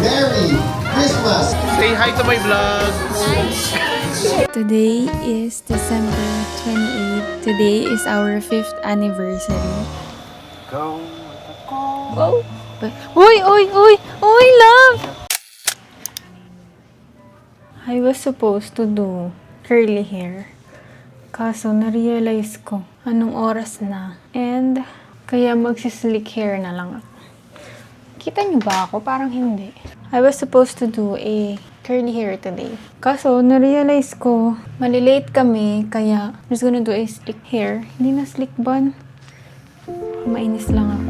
Merry Christmas! Say hi to my vlog! Today is December 28th. Today is our 5th anniversary. Go! Wow! Uy! Uy! Uy! Uy, love! I was supposed to do curly hair. Kaso, na-realize ko anong oras na. And, kaya magsislick hair na lang ako. Kita niyo ba ako? Parang hindi. I was supposed to do a curly hair today. Kaso, na-realize ko, malilate kami, kaya I'm just gonna do a slick hair. Hindi na slick bun. Mainis lang ako.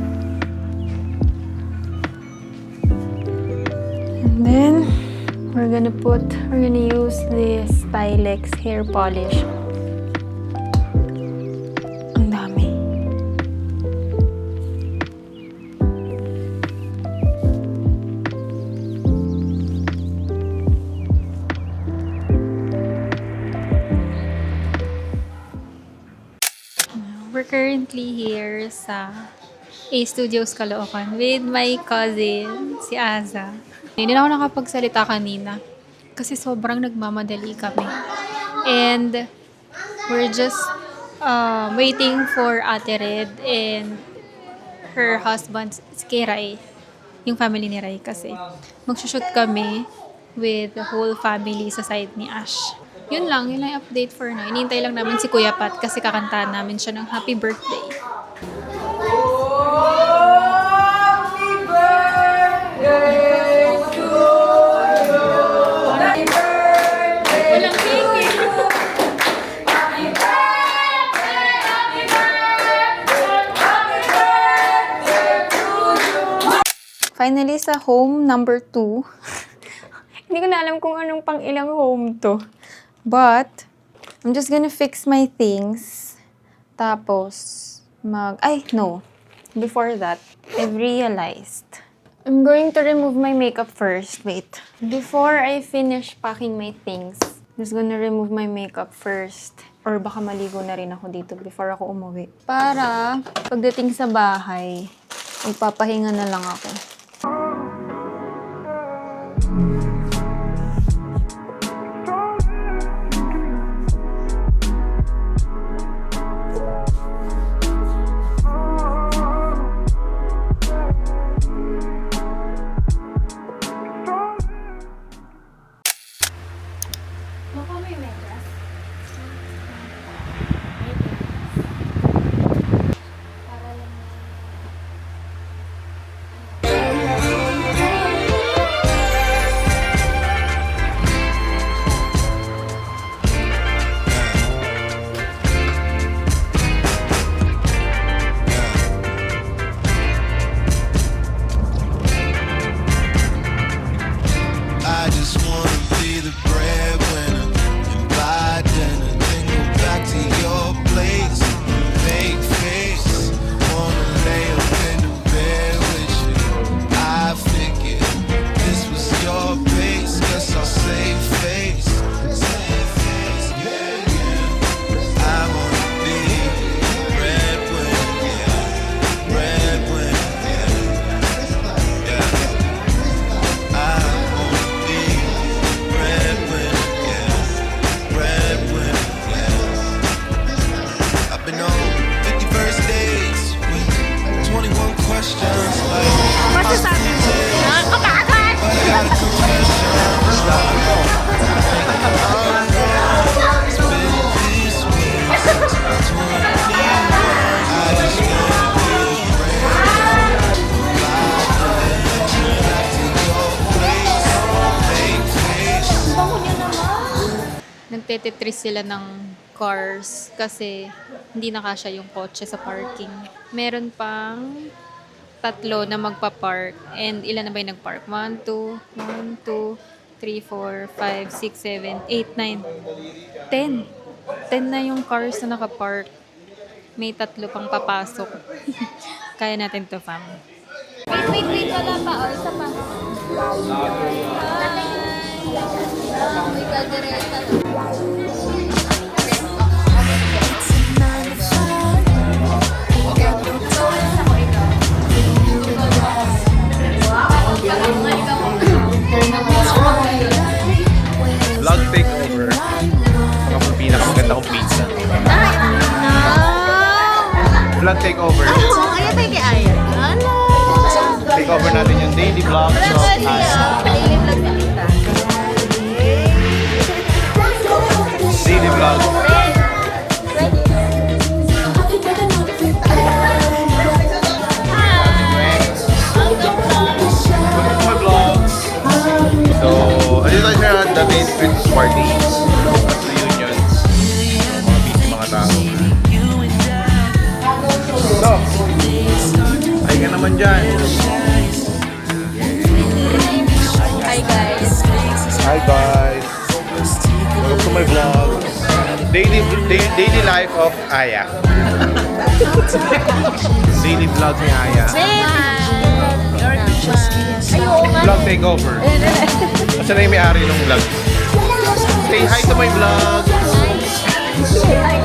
And then, we're gonna use this Stylex hair polish. Ang dami. We're currently here sa A Studios Caloocan with my cousin, si Aza. Hindi na ako nakapagsalita kanina kasi sobrang nagmamadali kami. And we're just waiting for Ate Red and her husband, si kay Rai, yung family ni Rai kasi. Magsushoot kami with the whole family sa side ni Ash. Yun lang yung update for now. Inintay lang namin si Kuya Pat kasi kakantahan namin siya ng happy birthday. Finally, sa home number 2. Hindi ko na alam kung anong pang ilang home to. But, I'm just gonna fix my things. Tapos, Before that, I've realized. I'm going to remove my makeup first. Wait. Before I finish packing my things, I'm just gonna remove my makeup first. Or baka maligo na rin ako dito before ako umuwi. Para, pagdating sa bahay, magpapahinga na lang ako. Nagtetetris sila ng cars kasi hindi nakasya yung kotse sa parking. Meron pang 3 na magpa-park. And ilan na ba yung nag-park? 1, 2, 3, 4, 5, 6, 7, 8, 9, 10. 10 na yung cars na nakapark. May 3 pang papasok. Kaya natin to, fam. Wait, wala pa. O, isa pa. May gagareta. Wow! vlog takeover. Ayan tayo kay Aya. Ano? Takeover natin yung daily vlogs of Aya. Daily vlog na kita. Daily vlog. Welcome to my vlogs. So, andito tayo sa David Christmas Party. At reunion. Mga busy mga tao. So, ay ka naman dyan. Hi guys. Hi guys. Welcome to my vlog. Daily life of Aya. Daily vlog ni Aya. Vlog takeover. Asa na yung may-ari ng vlog? Say hi to my vlog. Hi to my Diretso yan.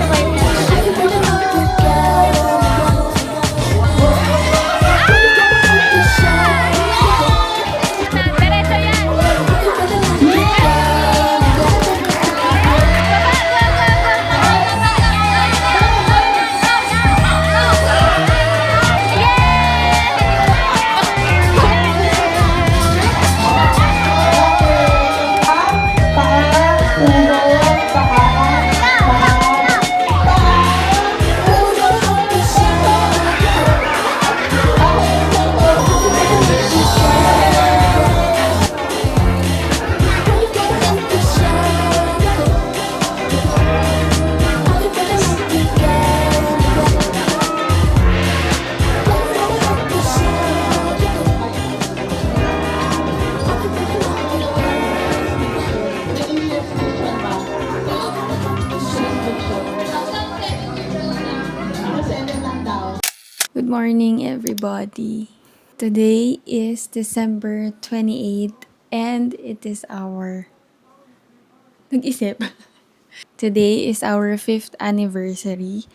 Good morning, everybody. Today is December 28th and it is our... Nag-isip. Today is our 5th anniversary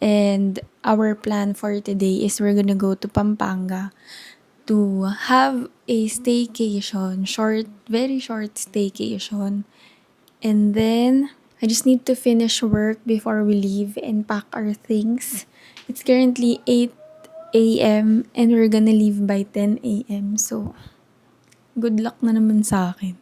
and our plan for today is we're gonna go to Pampanga to have a staycation, very short staycation. And then, I just need to finish work before we leave and pack our things. It's currently 8 a.m. and we're gonna leave by 10 a.m. So, good luck na naman sa akin.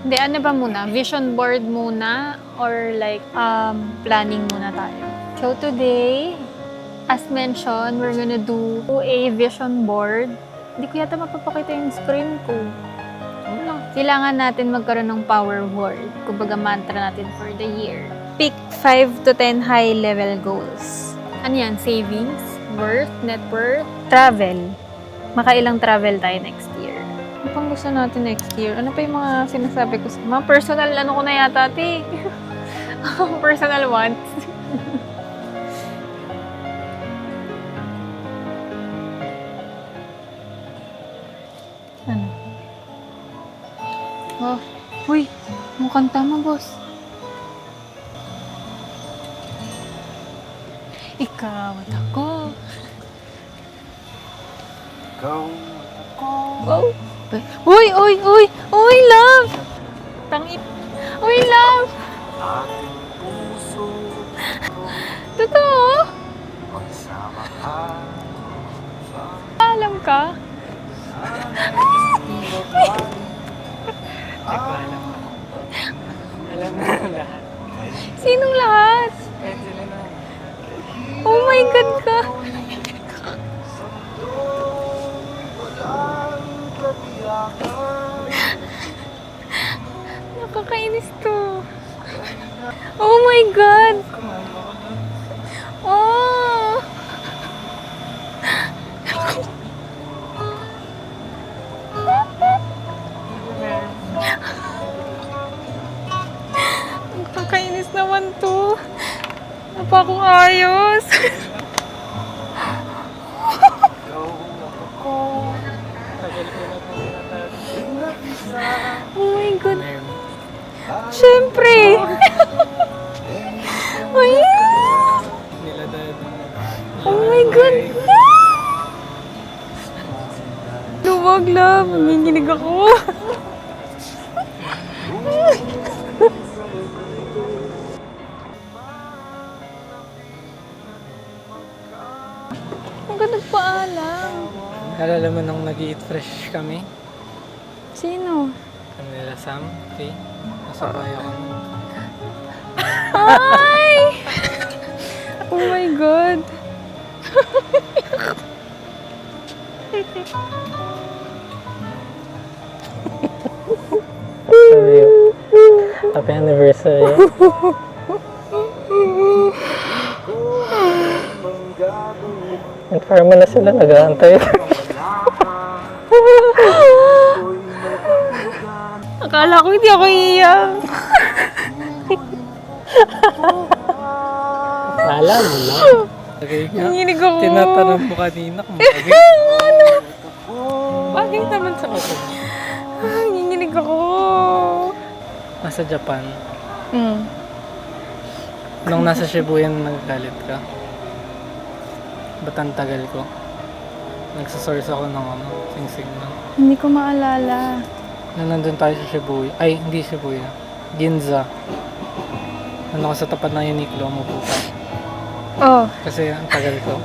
Hindi, ano ba muna? Vision board muna or like planning muna tayo? So today, as mentioned, we're gonna do a vision board. Hindi ko yata mapapakita yung screen ko. Kailangan natin magkaroon ng power word. Kumbaga mantra natin for the year. Pick 5 to 10 high-level goals. Ano yan? Savings, worth, net worth, travel. Makailang travel tayo next year. Ano pang gusto natin next year? Ano pa yung mga sinasabi ko? Mga personal, ano ko na yata, te? Personal wants. Ano? Oh, uy, mukhang tama, boss. Ikaw at ako. Wow. Uy, uy, uy! Uy, love! Tangit. Uy, love! Totoo? Alam ka? Alam na lahat. Sinong lahat? Oh my God ka! Nakakainis to. Oh my God! Oh! Nakakainis naman to. Ano pa akong ayos? Oh my God. Siyempre. Ay! Oh my God. Luwag, love. Nanginginig ako. Ang ganda nagpaalam. Alala mo nung nag-eat fresh kami? Sino? Kami nila Sam, okay? Nasabay ako. Ay! Oh my God. Sabi yun. Happy anniversary. Inform mo na sila, nag-aantay. Akala ko hindi ako iiyak. Alam mo na. Okay, Nanginig ako. tinatanong mo kanina kung bagay. Ano? Bagay naman sa kasi. Nanginig ako. Nasa Japan. Hmm. Nung nasa Shibuya nagagalit ka. Ba't ang tagal ko? Nagsasource ako ng sing-sing na. Hindi ko maalala. Nung nandun tayo sa Shibuya. Ay, hindi Shibuya. Ginza. Ano ko sa tapat ng Uniqlo, umupo ka. Oh. Kasi ang tagal ko.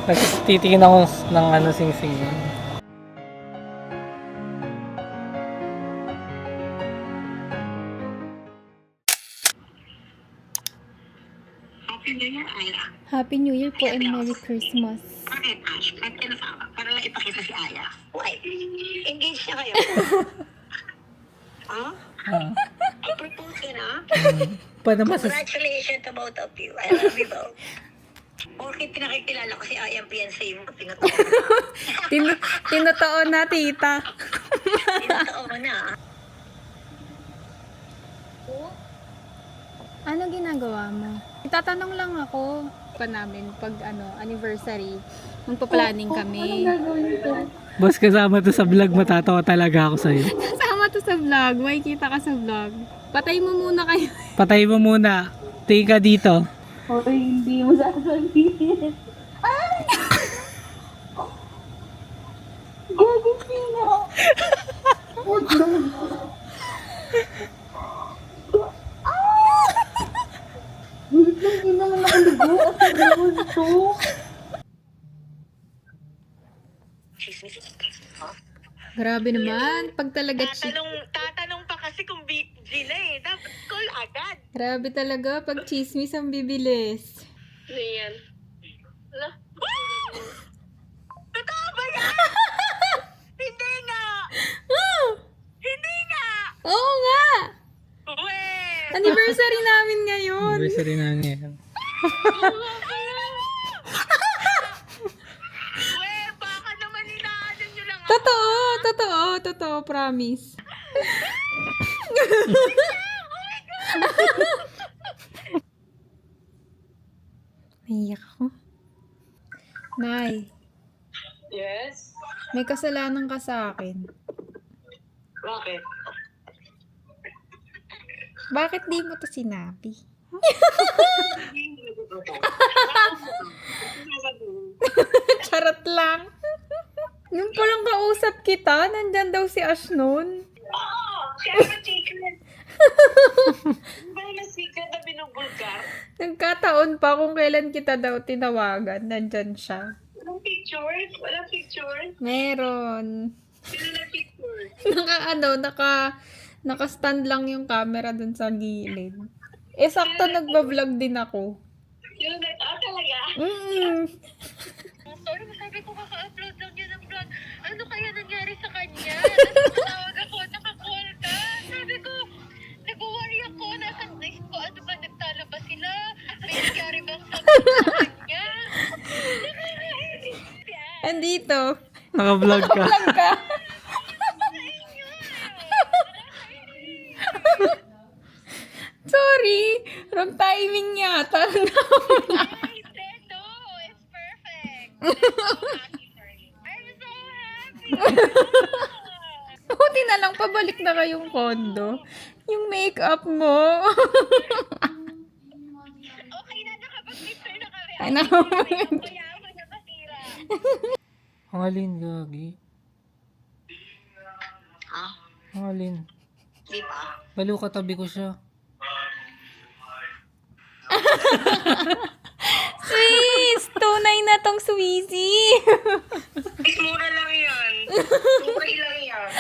Nagtitingin ako ng sing-sing yun. Happy New Year, Aya. Happy New Year po and Merry Christmas. Bakit, Ash? Ba't ka nasama? Para lang ipakita si Aya. Why? Engaged na kayo. Ha? I-propose ka na? Paano Congratulations to both of you. I love you both. Bakit pinakikilala ko si Aya ang fiancé mo? Tinotoo na, tita. Tinatao mo na. Ano ginagawa mo? Itatanong lang ako pa namin pag anniversary. Magpa-planning kami. Boss, kasama to sa vlog, matatawa talaga ako sa'yo. Kasama to sa vlog. May kita ka sa vlog. Patay mo muna kayo. Patay mo muna. Tingin ka dito. Hindi mo sasabihin. Gagising ako. Hindi naman nakalugo. Ang gusto. Grabe naman. Pag talaga Tatanong pa kasi kung Gina eh. Dapat call agad. Grabe talaga pag chismis ang bibilis. Ano yan? Ala? Totoo ba yan? Hindi nga! Hindi nga! Oo nga! Uwe! Anniversary namin ngayon. Anniversary na niya. Uwe, baka naman inaanan nyo lang ako. Totoo, promise. Naiyak ako. Nay, Yes? may kasalanan ka sa akin. Bakit? Bakit di mo to sinabi? Charot lang. Nung palang kausap kita, nandyan daw si Ash noon. Oo, siya ang secret. Ba yung secret na binubulgar? Nagkataon pa kung kailan kita daw tinawagan. Nandyan siya. Walang pictures? Walang pictures? Meron. Sino na pictures? Naka-stand lang yung camera dun sa gilid. Eh, sakto nagbablog din ako. Sino na, talaga? Sorry, sabi ko kaka-upload lang niya ng vlog. Ano kaya nangyari sa kanya? Tapos matawag ako, naka-call ka. Sabi ko, nag-worry ako, nasa list ko, ano ba, nagtalo ba sila? May nangyari bang sabi sa kanya? Andito. Naka-vlog ka. Vlog ka. Sorry. Wrong timing yata. I said no, it's perfect. I'm so happy. Buti na lang, pabalik na kayong kondo. Yung makeup mo. Okay na, nakapag-picture na kami. Ay, naku. Kaya ako nakatira. Ang alin, gagi. Ha? Ang alin. Di ba? Baliw katabi ko siya. Sis, tunay na tong Sweezy. Mura lang yan. Okay lang yan.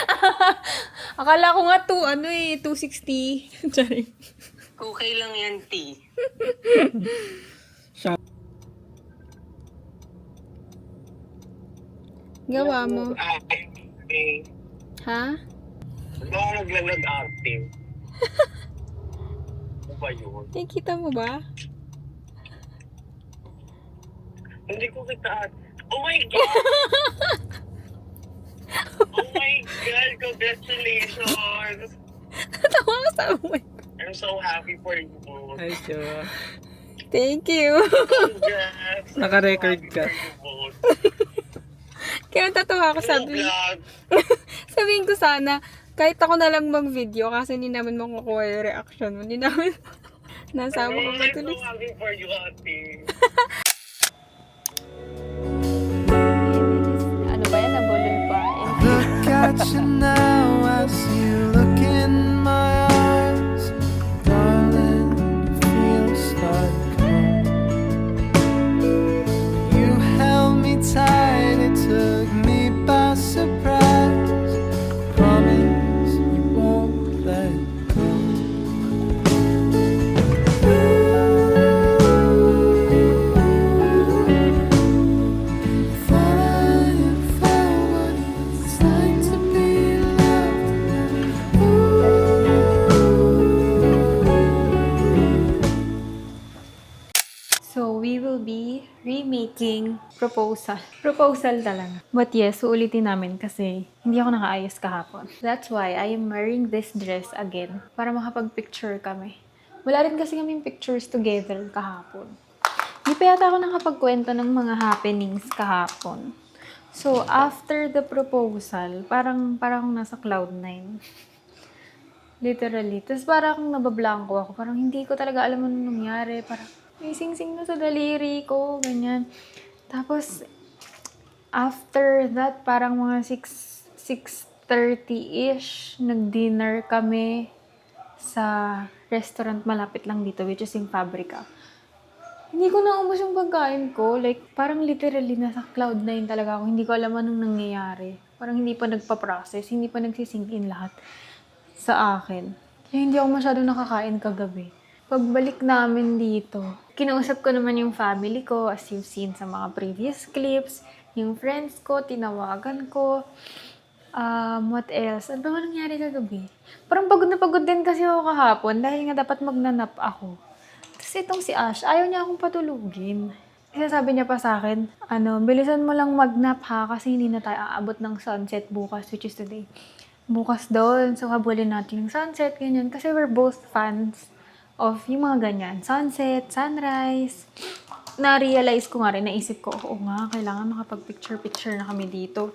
Akala ko nga 260. Sorry. Okay lang yan, T. Gawa mo. Acting. Ha? Baka naglalag-acting. Ano ba yun? Nakikita mo ba? Hindi ko kita. Oh my God! Oh my God! Congratulations! Natawa ka sa umay. I'm so happy for you. Ay, siya. Thank you. Congrats! Naka-record ka. Kaya tatawa ako, sabihin ko sana, kahit ako na lang mag-video kasi hindi naman makukuha yung reaction mo. Hindi namin nasama ko I'm matulis. so happy for you, ate. Ano ba yan? Nabulol pa. Look at you now as you look in my eyes, darling. It feels like home. You held me tight, it took me by surprise. Promise you won't let go. Thought I found what it's like to be loved. So, we will be remaking proposal. Proposal talaga. But yes, uulitin namin kasi hindi ako nakaayos kahapon. That's why I am wearing this dress again para makapag-picture kami. Wala rin kasi kaming pictures together kahapon. Hindi pa yata ako nakapagkwento ng mga happenings kahapon. So, after the proposal, parang nasa cloud 9. Literally. Tapos parang nabablanko ako. Parang hindi ko talaga alam anong nangyari. Parang may sing-sing na sa daliri ko. Ganyan. Tapos, after that, parang mga 6:30-ish, nag-dinner kami sa restaurant malapit lang dito, which is in Fabrica. Hindi ko naubos yung pagkain ko. Like, parang literally nasa cloud 9 talaga ako. Hindi ko alam anong nangyayari. Parang hindi pa nagpa-process. Hindi pa nagsisink in lahat sa akin. Kaya hindi ako masyado nakakain kagabi. Pagbalik namin dito, kinausap ko naman yung family ko, as you've seen sa mga previous clips. Yung friends ko, tinawagan ko. What else? Ano ba nangyari kagabi? Parang pagod na pagod din kasi ako kahapon dahil nga dapat magnanap ako. Tapos itong si Ash, ayaw niya akong patulugin. Kasi sabi niya pa sa akin, bilisan mo lang magnap ha kasi hindi na tayo aabot ng sunset bukas, which is today. Bukas doon, so habulin natin yung sunset, ganyan. Kasi we're both fans of yung mga ganyan. Sunset, sunrise. Na-realize ko nga rin, naisip ko, oo nga, kailangan makapag-picture-picture na kami dito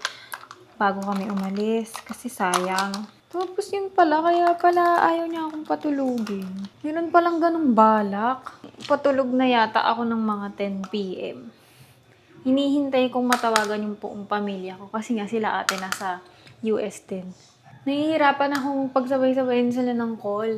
bago kami umalis. Kasi sayang. Tapos yun pala, kaya pala ayaw niya akong patulugin. Meron palang ganong balak. Patulog na yata ako ng mga 10 p.m. Hinihintay kong matawagan yung buong pamilya ko kasi nga sila ate nasa US din. Nahihirapan akong pagsabay-sabayin sila ng call.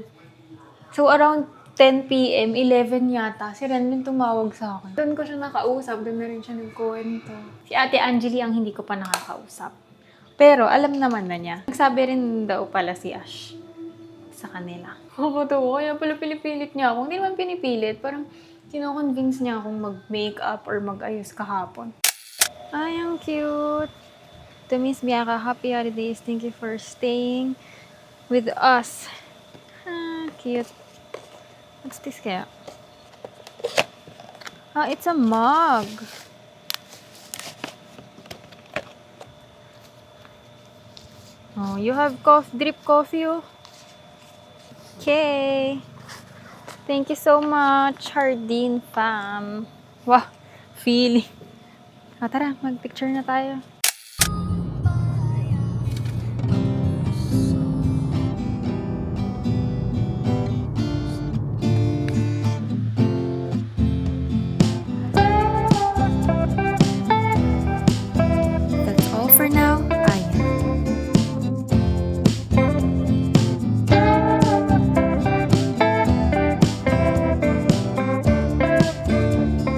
So around 10 p.m., 11 yata, si Ren yung tumawag sa akin. Doon ko siya nakausap, doon na rin siya nagkuwento. Si Ate Angeli ang hindi ko pa nakakausap. Pero alam naman na niya. Nagsabi rin daw pala si Ash sa kanila. Nakakatawa, kaya pala pinipilit niya ako. Hindi naman pinipilit, parang kino-convince niya akong mag-makeup or mag-ayos kahapon. Ay, ang cute! To Miss Bianca, happy holidays. Thank you for staying with us. Ah, cute. What's this kaya? Ah, it's a mug. Oh, you have drip coffee, oh. Okay. Thank you so much, Hardin fam. Wow, feeling. Ah, tara, mag-picture na tayo.